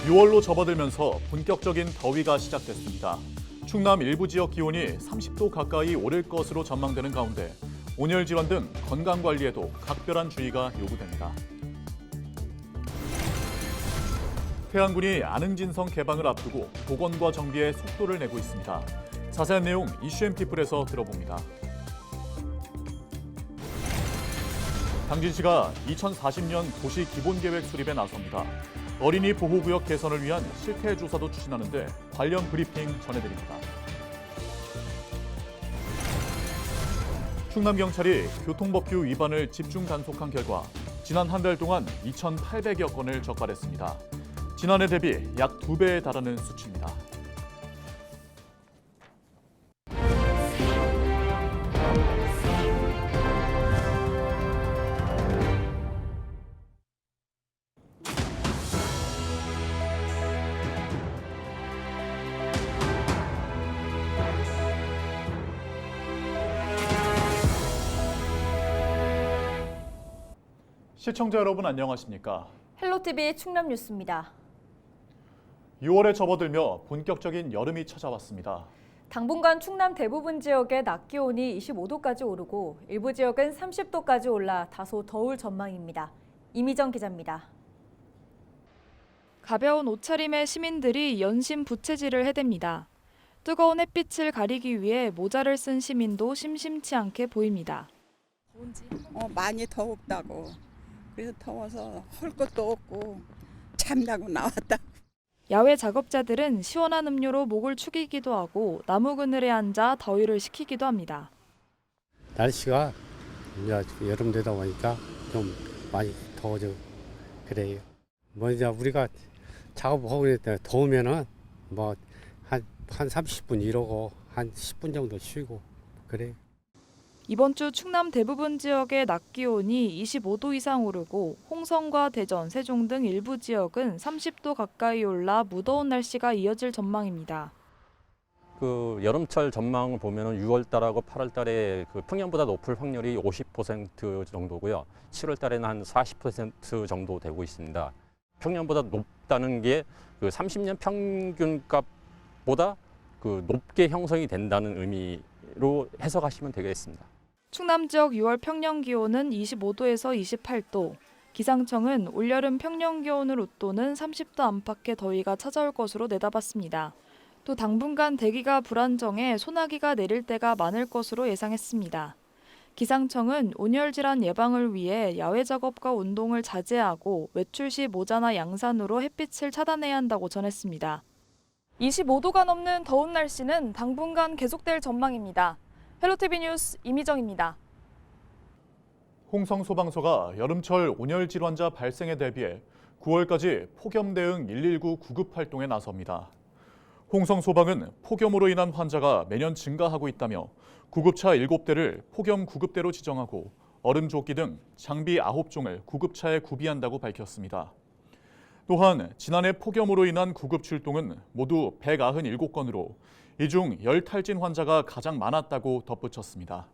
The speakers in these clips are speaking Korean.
(6월로) 접어들면서 본격적인 더위가 시작됐습니다. 충남 일부 지역 기온이 30도 가까이 오를 것으로 전망되는 가운데 온열 질환 등 건강 관리에도 각별한 주의가 요구됩니다. 태안군이 안흥진성 개방을 앞두고 복원과 정비에 속도를 내고 있습니다. 자세한 내용 이슈앤피플에서 들어봅니다. 당진시가 2040년 도시 기본계획 수립에 나섭니다. 어린이 보호구역 개선을 위한 실태 조사도 추진하는데 관련 브리핑 전해드립니다. 충남경찰이 교통법규 위반을 집중 단속한 결과 지난 한 달 동안 2,800여 건을 적발했습니다. 지난해 대비 약 2배에 달하는 수치입니다. 시청자 여러분 안녕하십니까? 헬로티비 충남 뉴스입니다. 6월에 접어들며 본격적인 여름이 찾아왔습니다. 당분간 충남 대부분 지역의 낮 기온이 25도까지 오르고 일부 지역은 30도까지 올라 다소 더울 전망입니다. 이미정 기자입니다. 가벼운 옷차림의 시민들이 연신 부채질을 해댑니다. 뜨거운 햇빛을 가리기 위해 모자를 쓴 시민도 심심치 않게 보입니다. 많이 더웠다고. 그래서 더워서 할 것도 없고 잠자고 나왔다. 야외 작업자들은 시원한 음료로 목을 축이기도 하고 나무 그늘에 앉아 더위를 식히기도 합니다. 날씨가 이제 여름 되다 보니까 좀 많이 더워져 그래요. 뭐 이제 우리가 작업하고 있을 때 더우면은 뭐 한 30분 이러고 한 10분 정도 쉬고 그래요. 이번 주 충남 대부분 지역의 낮 기온이 25도 이상 오르고 홍성과 대전, 세종 등 일부 지역은 30도 가까이 올라 무더운 날씨가 이어질 전망입니다. 그 여름철 전망을 보면은 6월 달하고 8월 달에 그 평년보다 높을 확률이 50% 정도고요. 7월 달에는 한 40% 정도 되고 있습니다. 평년보다 높다는 게 그 30년 평균값보다 그 높게 형성이 된다는 의미로 해석하시면 되겠습니다. 충남 지역 6월 평년 기온은 25도에서 28도. 기상청은 올여름 평년 기온을 웃도는 30도 안팎의 더위가 찾아올 것으로 내다봤습니다. 또 당분간 대기가 불안정해 소나기가 내릴 때가 많을 것으로 예상했습니다. 기상청은 온열 질환 예방을 위해 야외 작업과 운동을 자제하고 외출 시 모자나 양산으로 햇빛을 차단해야 한다고 전했습니다. 25도가 넘는 더운 날씨는 당분간 계속될 전망입니다. 헬로티비 뉴스 이미정입니다. 홍성소방서가 여름철 온열 질환자 발생에 대비해 9월까지 폭염 대응 119 구급 활동에 나섭니다. 홍성소방은 폭염으로 인한 환자가 매년 증가하고 있다며 구급차 7대를 폭염 구급대로 지정하고 얼음조끼 등 장비 9종을 구급차에 구비한다고 밝혔습니다. 또한 지난해 폭염으로 인한 구급 출동은 모두 197건으로 이 중 열 탈진 환자가 가장 많았다고 덧붙였습니다.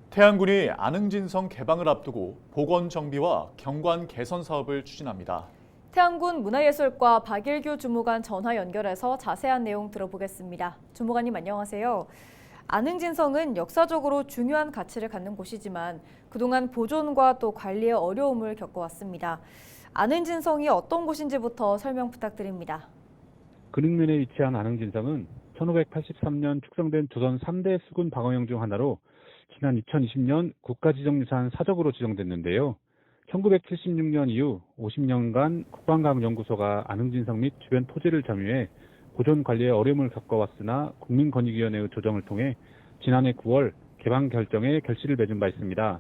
태안군이 안흥진성 개방을 앞두고 복원 정비와 경관 개선 사업을 추진합니다. 태안군 문화예술과 박일규 주무관 전화 연결해서 자세한 내용 들어보겠습니다. 주무관님 안녕하세요. 안흥진성은 역사적으로 중요한 가치를 갖는 곳이지만 그동안 보존과 또 관리에 어려움을 겪어왔습니다. 안흥진성이 어떤 곳인지부터 설명 부탁드립니다. 근흥면에 위치한 안흥진성은 1583년 축성된 조선 3대 수군 방어영 중 하나로 지난 2020년 국가지정유산 사적으로 지정됐는데요. 1976년 이후 50년간 국방과학연구소가 안흥진성 및 주변 토지를 점유해 보존 관리에 어려움을 겪어왔으나 국민권익위원회의 조정을 통해 지난해 9월 개방 결정에 결실을 맺은 바 있습니다.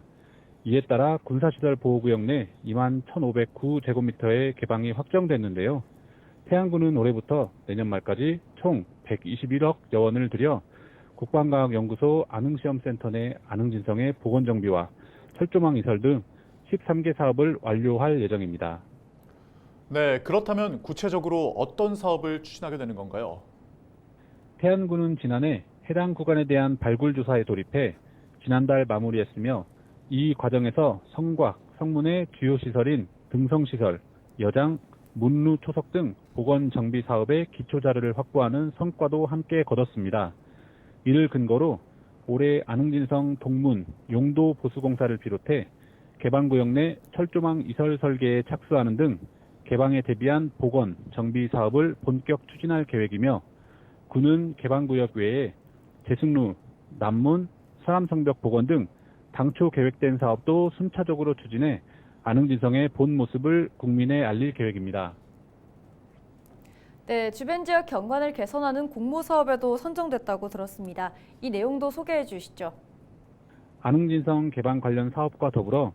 이에 따라 군사시설 보호구역 내 21,509제곱미터의 개방이 확정됐는데요. 태안군은 올해부터 내년 말까지 총 121억여 원을 들여 국방과학연구소 안흥시험센터 내 안흥진성의 복원정비와 철조망 이설 등 13개 사업을 완료할 예정입니다. 네, 그렇다면 구체적으로 어떤 사업을 추진하게 되는 건가요? 태안군은 지난해 해당 구간에 대한 발굴 조사에 돌입해 지난달 마무리했으며 이 과정에서 성곽, 성문의 주요 시설인 등성시설, 여장, 문루 초석 등 보건 정비 사업의 기초 자료를 확보하는 성과도 함께 거뒀습니다. 이를 근거로 올해 안흥진성 동문 용도 보수공사를 비롯해 개방구역 내 철조망 이설 설계에 착수하는 등 개방에 대비한 보건 정비 사업을 본격 추진할 계획이며 군은 개방구역 외에 제승루, 남문, 서남성벽 복원 등 당초 계획된 사업도 순차적으로 추진해 안흥진성의 본 모습을 국민에 알릴 계획입니다. 네, 주변 지역 경관을 개선하는 공모 사업에도 선정됐다고 들었습니다. 이 내용도 소개해 주시죠. 안흥진성 개방 관련 사업과 더불어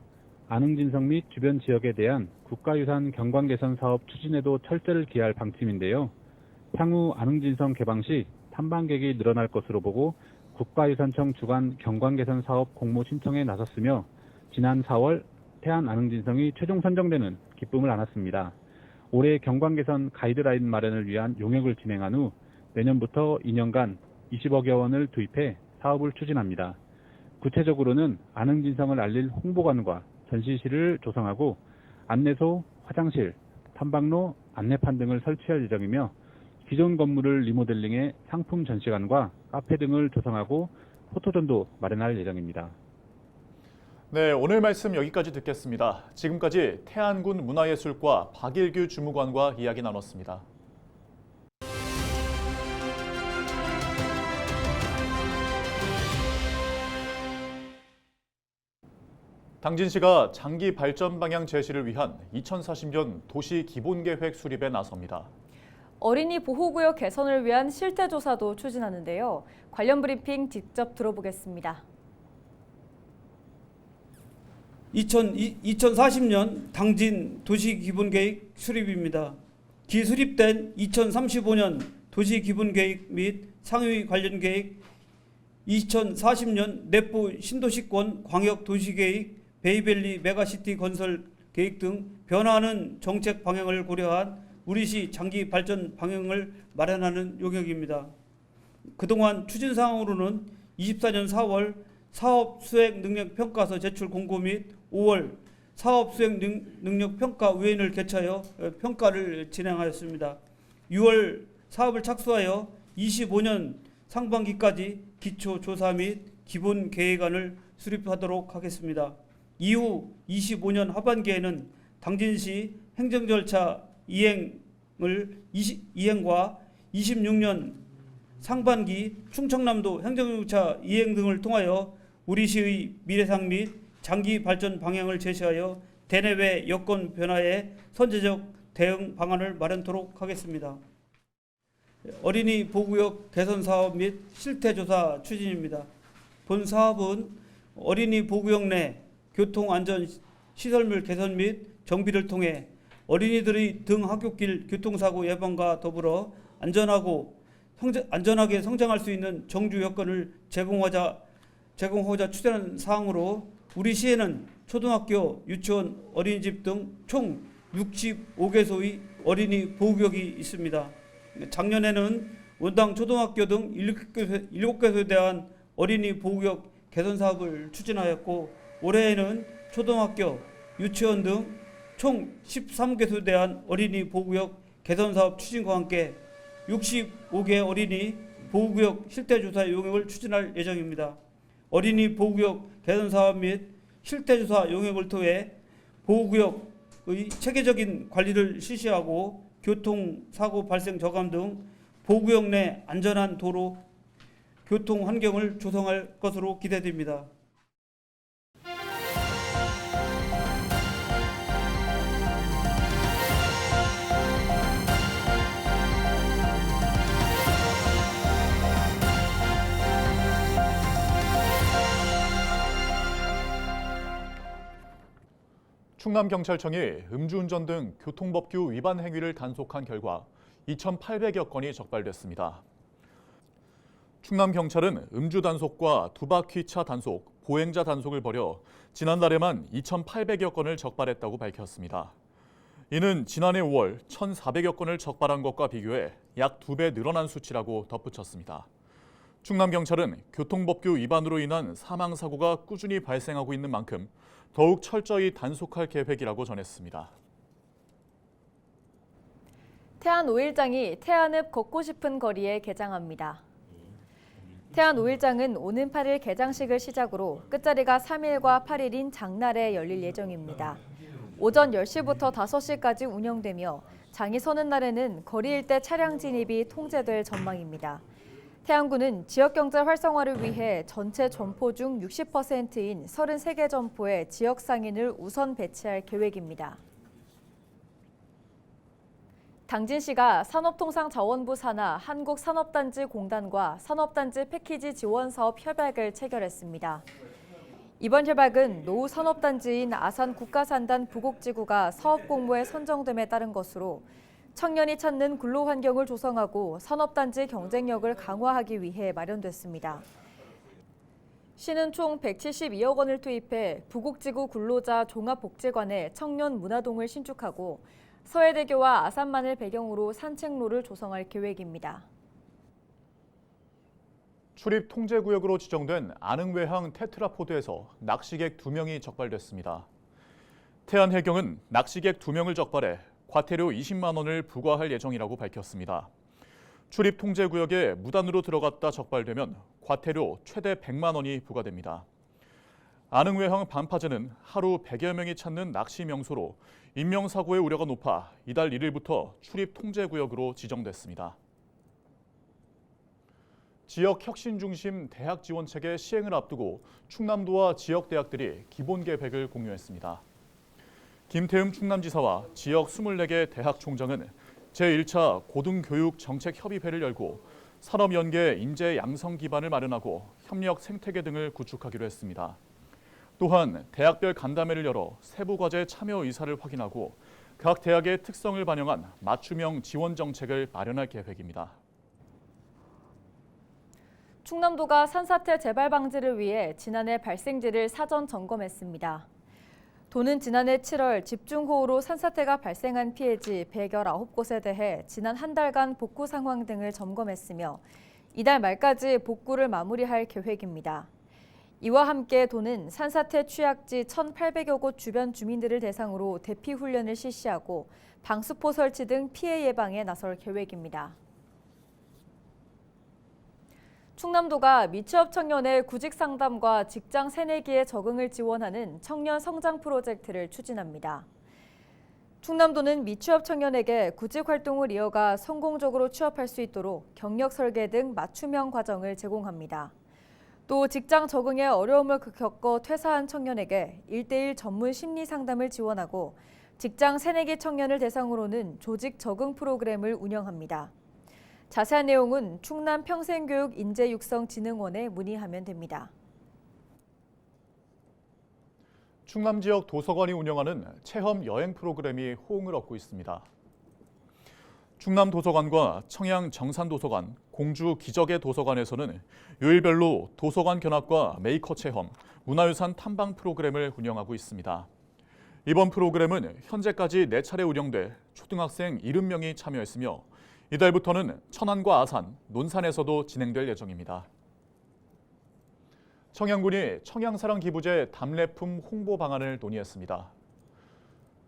안흥진성 및 주변 지역에 대한 국가유산 경관 개선 사업 추진에도 철저를 기할 방침인데요. 향후 안흥진성 개방 시 탐방객이 늘어날 것으로 보고 국가유산청 주관 경관 개선 사업 공모 신청에 나섰으며 지난 4월 태안 안흥진성이 최종 선정되는 기쁨을 안았습니다. 올해 경관 개선 가이드라인 마련을 위한 용역을 진행한 후 내년부터 2년간 20억여 원을 투입해 사업을 추진합니다. 구체적으로는 안흥진성을 알릴 홍보관과 전시실을 조성하고 안내소, 화장실, 탐방로, 안내판 등을 설치할 예정이며 기존 건물을 리모델링해 상품 전시관과 카페 등을 조성하고 포토존도 마련할 예정입니다. 네, 오늘 말씀 여기까지 듣겠습니다. 지금까지 태안군 문화예술과 박일규 주무관과 이야기 나눴습니다. 당진시가 장기 발전 방향 제시를 위한 2040년 도시 기본계획 수립에 나섭니다. 어린이 보호구역 개선을 위한 실태조사도 추진하는데요. 관련 브리핑 직접 들어보겠습니다. 2040년 당진 도시기본계획 수립입니다. 기수립된 2035년 도시기본계획 및 상위 관련 계획, 2040년 내부 신도시권 광역도시계획, 베이밸리 메가시티 건설 계획 등 변화하는 정책 방향을 고려한 우리시 장기 발전 방향을 마련하는 용역입니다. 그동안 추진 사항으로는 24년 4월 사업 수행 능력 평가서 제출 공고 및 5월 사업 수행 능력 평가 위원회를 개최하여 평가를 진행하였습니다. 6월 사업을 착수하여 25년 상반기까지 기초 조사 및 기본 계획안을 수립하도록 하겠습니다. 이후 25년 하반기에는 당진시 행정 절차 이행과 26년 상반기 충청남도 행정절차 이행 등을 통하여 우리시의 미래상 및 장기 발전 방향을 제시하여 대내외 여건 변화에 선제적 대응 방안을 마련토록 하겠습니다. 어린이 보호구역 개선 사업 및 실태조사 추진입니다. 본 사업은 어린이 보호구역 내 교통안전 시설물 개선 및 정비를 통해 어린이들의 등 학교길 교통사고 예방과 더불어 안전하게 성장할 수 있는 정주 여건을 제공하고자 추진한 사항으로 우리 시에는 초등학교, 유치원, 어린이집 등 총 65개소의 어린이 보호구역이 있습니다. 작년에는 원당 초등학교 등 7개소에 대한 어린이 보호구역 개선 사업을 추진하였고 올해에는 초등학교, 유치원 등 총 13개소에 대한 어린이 보호구역 개선 사업 추진과 함께 65개 어린이 보호구역 실태조사 용역을 추진할 예정입니다. 어린이 보호구역 개선 사업 및 실태조사 용역을 통해 보호구역의 체계적인 관리를 실시하고 교통사고 발생 저감 등 보호구역 내 안전한 도로 교통 환경을 조성할 것으로 기대됩니다. 충남경찰청이 음주운전 등 교통법규 위반 행위를 단속한 결과 2,800여 건이 적발됐습니다. 충남경찰은 음주 단속과 두바퀴차 단속, 보행자 단속을 벌여 지난달에만 2,800여 건을 적발했다고 밝혔습니다. 이는 지난해 5월 1,400여 건을 적발한 것과 비교해 약 2배 늘어난 수치라고 덧붙였습니다. 충남경찰은 교통법규 위반으로 인한 사망사고가 꾸준히 발생하고 있는 만큼 더욱 철저히 단속할 계획이라고 전했습니다. 태안 5일장이 태안읍 걷고 싶은 거리에 개장합니다. 태안 5일장은 오는 8일 개장식을 시작으로 끝자리가 3일과 8일인 장날에 열릴 예정입니다. 오전 10시부터 5시까지 운영되며 장이 서는 날에는 거리 일대 차량 진입이 통제될 전망입니다. 태안군은 지역경제 활성화를 위해 전체 점포 중 60%인 33개 점포에 지역 상인을 우선 배치할 계획입니다. 당진시가 산업통상자원부 산하 한국산업단지공단과 산업단지 패키지 지원사업 협약을 체결했습니다. 이번 협약은 노후 산업단지인 아산 국가산단 부곡지구가 사업공모에 선정됨에 따른 것으로 청년이 찾는 근로환경을 조성하고 산업단지 경쟁력을 강화하기 위해 마련됐습니다. 시는 총 172억 원을 투입해 부곡지구 근로자 종합복지관에 청년 문화동을 신축하고 서해대교와 아산만을 배경으로 산책로를 조성할 계획입니다. 출입 통제구역으로 지정된 안흥외항 테트라포드에서 낚시객 2명이 적발됐습니다. 태안해경은 낚시객 2명을 적발해 과태료 20만 원을 부과할 예정이라고 밝혔습니다. 출입 통제구역에 무단으로 들어갔다 적발되면 과태료 최대 100만 원이 부과됩니다. 안흥외항 반파제는 하루 100여 명이 찾는 낚시 명소로 인명사고의 우려가 높아 이달 1일부터 출입 통제구역으로 지정됐습니다. 지역 혁신 중심 대학 지원 체계 시행을 앞두고 충남도와 지역 대학들이 기본 계획을 공유했습니다. 김태흠 충남지사와 지역 24개 대학 총장은 제1차 고등교육 정책 협의회를 열고 산업연계 인재 양성 기반을 마련하고 협력 생태계 등을 구축하기로 했습니다. 또한 대학별 간담회를 열어 세부 과제 참여 의사를 확인하고 각 대학의 특성을 반영한 맞춤형 지원 정책을 마련할 계획입니다. 충남도가 산사태 재발 방지를 위해 지난해 발생지를 사전 점검했습니다. 도는 지난해 7월 집중호우로 산사태가 발생한 피해지 119곳에 대해 지난 한 달간 복구 상황 등을 점검했으며 이달 말까지 복구를 마무리할 계획입니다. 이와 함께 도는 산사태 취약지 1,800여 곳 주변 주민들을 대상으로 대피 훈련을 실시하고 방수포 설치 등 피해 예방에 나설 계획입니다. 충남도가 미취업 청년의 구직 상담과 직장 새내기의 적응을 지원하는 청년 성장 프로젝트를 추진합니다. 충남도는 미취업 청년에게 구직 활동을 이어가 성공적으로 취업할 수 있도록 경력 설계 등 맞춤형 과정을 제공합니다. 또 직장 적응에 어려움을 겪어 퇴사한 청년에게 1:1 전문 심리 상담을 지원하고 직장 새내기 청년을 대상으로는 조직 적응 프로그램을 운영합니다. 자세한 내용은 충남 평생교육 인재육성진흥원에 문의하면 됩니다. 충남 지역 도서관이 운영하는 체험 여행 프로그램이 호응을 얻고 있습니다. 충남 도서관과 청양 정산도서관, 공주 기적의 도서관에서는 요일별로 도서관 견학과 메이커 체험, 문화유산 탐방 프로그램을 운영하고 있습니다. 이번 프로그램은 현재까지 4차례 운영돼 초등학생 70명이 참여했으며 이달부터는 천안과 아산, 논산에서도 진행될 예정입니다. 청양군이 청양사랑 기부제 답례품 홍보 방안을 논의했습니다.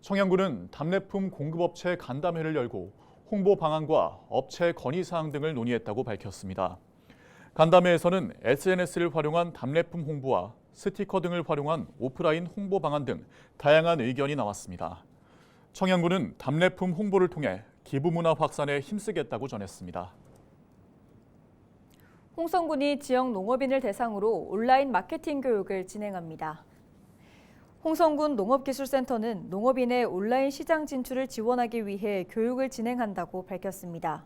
청양군은 답례품 공급업체 간담회를 열고 홍보 방안과 업체 건의사항 등을 논의했다고 밝혔습니다. 간담회에서는 SNS를 활용한 답례품 홍보와 스티커 등을 활용한 오프라인 홍보 방안 등 다양한 의견이 나왔습니다. 청양군은 답례품 홍보를 통해 기부 문화 확산에 힘쓰겠다고 전했습니다. 홍성군이 지역 농업인을 대상으로 온라인 마케팅 교육을 진행합니다. 홍성군 농업기술센터는 농업인의 온라인 시장 진출을 지원하기 위해 교육을 진행한다고 밝혔습니다.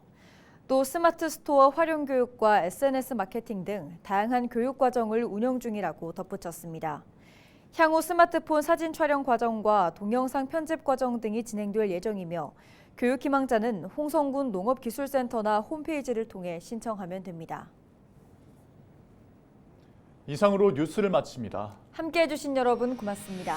또 스마트 스토어 활용 교육과 SNS 마케팅 등 다양한 교육 과정을 운영 중이라고 덧붙였습니다. 향후 스마트폰 사진 촬영 과정과 동영상 편집 과정 등이 진행될 예정이며 교육 희망자는 홍성군 농업기술센터나 홈페이지를 통해 신청하면 됩니다. 이상으로 뉴스를 마칩니다. 함께해 주신 여러분 고맙습니다.